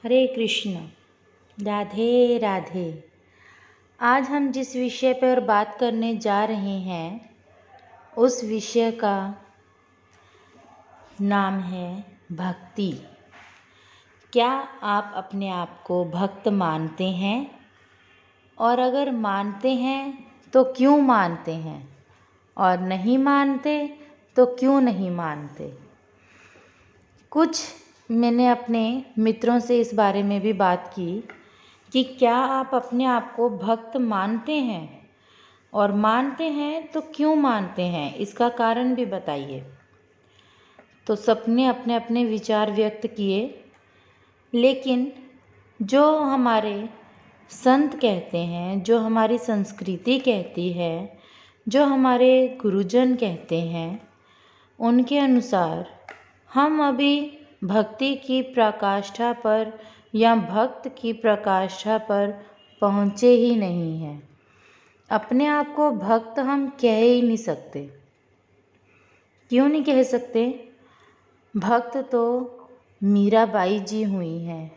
हरे कृष्ण। राधे राधे। आज हम जिस विषय पर बात करने जा रहे हैं उस विषय का नाम है भक्ति। क्या आप अपने आप को भक्त मानते हैं? और अगर मानते हैं तो क्यों मानते हैं? और नहीं मानते तो क्यों नहीं मानते? कुछ मैंने अपने मित्रों से इस बारे में भी बात की कि क्या आप अपने आप को भक्त मानते हैं, और मानते हैं तो क्यों मानते हैं, इसका कारण भी बताइए। तो सबने अपने अपने विचार व्यक्त किए, लेकिन जो हमारे संत कहते हैं, जो हमारी संस्कृति कहती है, जो हमारे गुरुजन कहते हैं, उनके अनुसार हम अभी भक्ति की पराकाष्ठा पर या भक्त की पराकाष्ठा पर पहुँचे ही नहीं हैं। अपने आप को भक्त हम कह ही नहीं सकते। क्यों नहीं कह सकते? भक्त तो मीराबाई जी हुई हैं,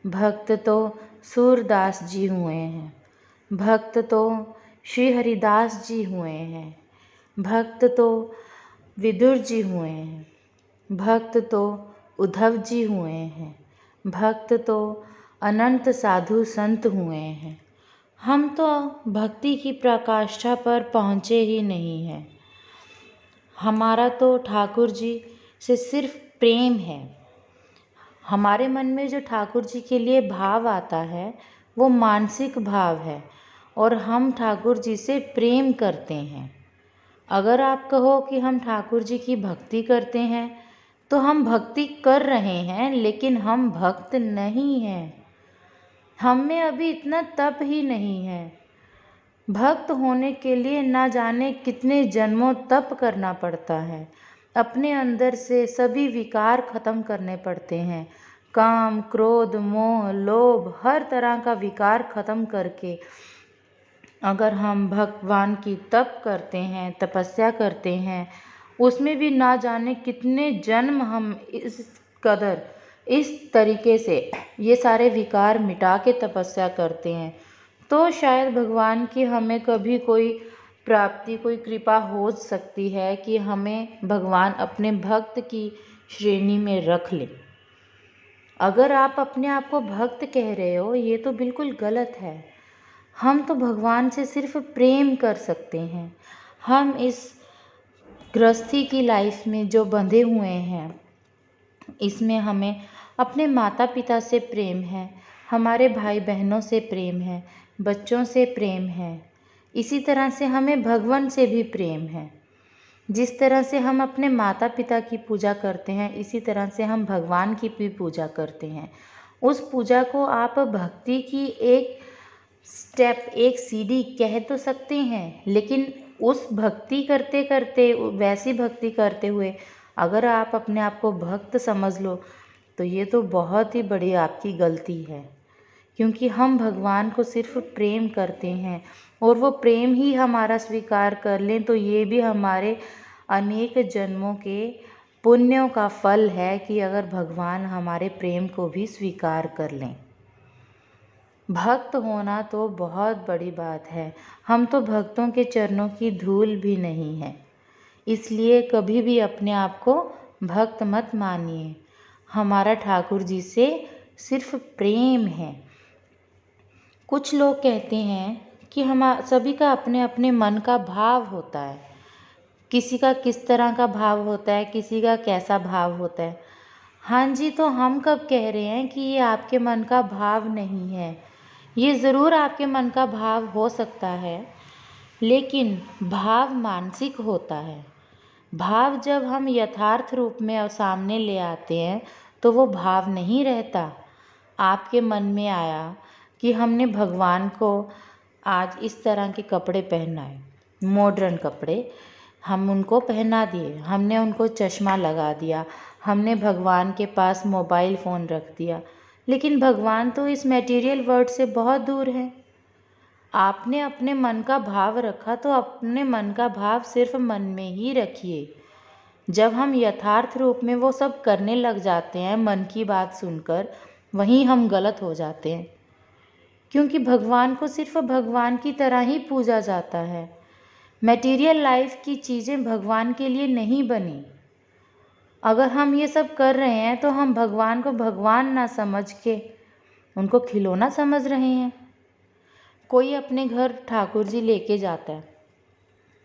भक्त तो सूरदास जी हुए हैं, भक्त तो श्री हरिदास जी हुए हैं, भक्त तो विदुर जी हुए हैं, भक्त तो उद्धव जी हुए हैं, भक्त तो अनंत साधु संत हुए हैं। हम तो भक्ति की पराकाष्ठा पर पहुँचे ही नहीं हैं। हमारा तो ठाकुर जी से सिर्फ प्रेम है। हमारे मन में जो ठाकुर जी के लिए भाव आता है वो मानसिक भाव है, और हम ठाकुर जी से प्रेम करते हैं। अगर आप कहो कि हम ठाकुर जी की भक्ति करते हैं तो हम भक्ति कर रहे हैं, लेकिन हम भक्त नहीं हैं। हम में अभी इतना तप ही नहीं है। भक्त होने के लिए ना जाने कितने जन्मों तप करना पड़ता है। अपने अंदर से सभी विकार खत्म करने पड़ते हैं। काम, क्रोध, मोह, लोभ, हर तरह का विकार खत्म करके अगर हम भगवान की तप करते हैं, तपस्या करते हैं, उसमें भी ना जाने कितने जन्म हम इस तरीके से ये सारे विकार मिटा के तपस्या करते हैं, तो शायद भगवान की हमें कभी कोई प्राप्ति, कोई कृपा हो सकती है कि हमें भगवान अपने भक्त की श्रेणी में रख ले। अगर आप अपने आप को भक्त कह रहे हो, ये तो बिल्कुल गलत है। हम तो भगवान से सिर्फ प्रेम कर सकते हैं। हम इस गृहस्थी की लाइफ में जो बंधे हुए हैं, इसमें हमें अपने माता पिता से प्रेम है, हमारे भाई बहनों से प्रेम है, बच्चों से प्रेम है। इसी तरह से हमें भगवान से भी प्रेम है। जिस तरह से हम अपने माता पिता की पूजा करते हैं, इसी तरह से हम भगवान की भी पूजा करते हैं। उस पूजा को आप भक्ति की एक स्टेप, एक सीढ़ी कह तो सकते हैं, लेकिन उस भक्ति करते करते, वैसी भक्ति करते हुए अगर आप अपने आप को भक्त समझ लो तो ये तो बहुत ही बड़ी आपकी गलती है। क्योंकि हम भगवान को सिर्फ प्रेम करते हैं, और वो प्रेम ही हमारा स्वीकार कर लें तो ये भी हमारे अनेक जन्मों के पुण्यों का फल है कि अगर भगवान हमारे प्रेम को भी स्वीकार कर लें। भक्त होना तो बहुत बड़ी बात है। हम तो भक्तों के चरणों की धूल भी नहीं है। इसलिए कभी भी अपने आप को भक्त मत मानिए। हमारा ठाकुर जी से सिर्फ प्रेम है। कुछ लोग कहते हैं कि हम सभी का अपने अपने मन का भाव होता है। किसी का किस तरह का भाव होता है, किसी का कैसा भाव होता है। हाँ जी, तो हम कब कह रहे हैं कि ये आपके मन का भाव नहीं है? ये ज़रूर आपके मन का भाव हो सकता है, लेकिन भाव मानसिक होता है। भाव जब हम यथार्थ रूप में सामने ले आते हैं तो वो भाव नहीं रहता। आपके मन में आया कि हमने भगवान को आज इस तरह के कपड़े पहनाए, मॉडर्न कपड़े हम उनको पहना दिए, हमने उनको चश्मा लगा दिया, हमने भगवान के पास मोबाइल फ़ोन रख दिया, लेकिन भगवान तो इस मटेरियल वर्ल्ड से बहुत दूर है। आपने अपने मन का भाव रखा तो अपने मन का भाव सिर्फ मन में ही रखिए। जब हम यथार्थ रूप में वो सब करने लग जाते हैं मन की बात सुनकर, वहीं हम गलत हो जाते हैं, क्योंकि भगवान को सिर्फ भगवान की तरह ही पूजा जाता है। मटेरियल लाइफ की चीज़ें भगवान के लिए नहीं बनी। अगर हम ये सब कर रहे हैं तो हम भगवान को भगवान ना समझ के उनको खिलौना समझ रहे हैं। कोई अपने घर ठाकुर जी लेके जाता है,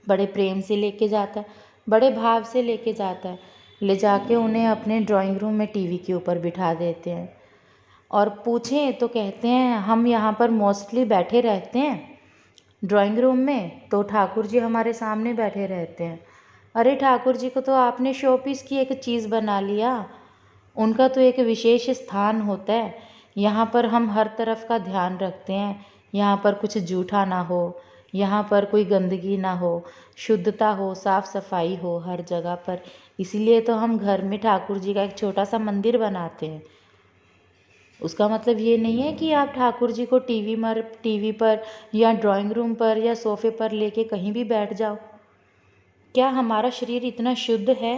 बड़े प्रेम से लेके जाता है, बड़े भाव से लेके जाता है, ले जाके उन्हें अपने ड्राइंग रूम में टीवी के ऊपर बिठा देते हैं और पूछें तो कहते हैं हम यहाँ पर मोस्टली बैठे रहते हैं ड्राइंग रूम में, तो ठाकुर जी हमारे सामने बैठे रहते हैं। अरे ठाकुर जी को तो आपने शो पीस की एक चीज़ बना लिया, उनका तो एक विशेष स्थान होता है। यहाँ पर हम हर तरफ का ध्यान रखते हैं, यहाँ पर कुछ जूठा ना हो, यहाँ पर कोई गंदगी ना हो, शुद्धता हो, साफ़ सफाई हो हर जगह पर। इसीलिए तो हम घर में ठाकुर जी का एक छोटा सा मंदिर बनाते हैं। उसका मतलब ये नहीं है कि आप ठाकुर जी को टीवी पर या ड्राइंग रूम पर या सोफ़े पर लेके कहीं भी बैठ जाओ। क्या हमारा शरीर इतना शुद्ध है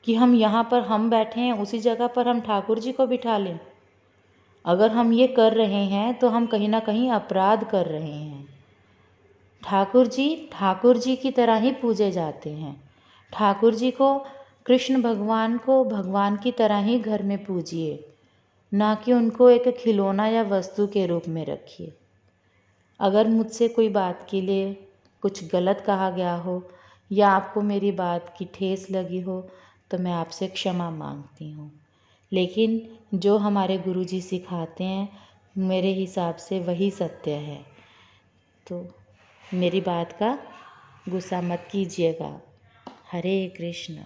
कि हम यहाँ पर हम बैठे हैं उसी जगह पर हम ठाकुर जी को बिठा लें? अगर हम ये कर रहे हैं तो हम कहीं ना कहीं अपराध कर रहे हैं। ठाकुर जी की तरह ही पूजे जाते हैं। ठाकुर जी को, कृष्ण भगवान को भगवान की तरह ही घर में पूजिए, ना कि उनको एक खिलौना या वस्तु के रूप में रखिए। अगर मुझसे कोई बात के लिए कुछ गलत कहा गया हो या आपको मेरी बात की ठेस लगी हो तो मैं आपसे क्षमा मांगती हूँ। लेकिन जो हमारे गुरुजी सिखाते हैं मेरे हिसाब से वही सत्य है। तो मेरी बात का गुस्सा मत कीजिएगा। हरे कृष्ण।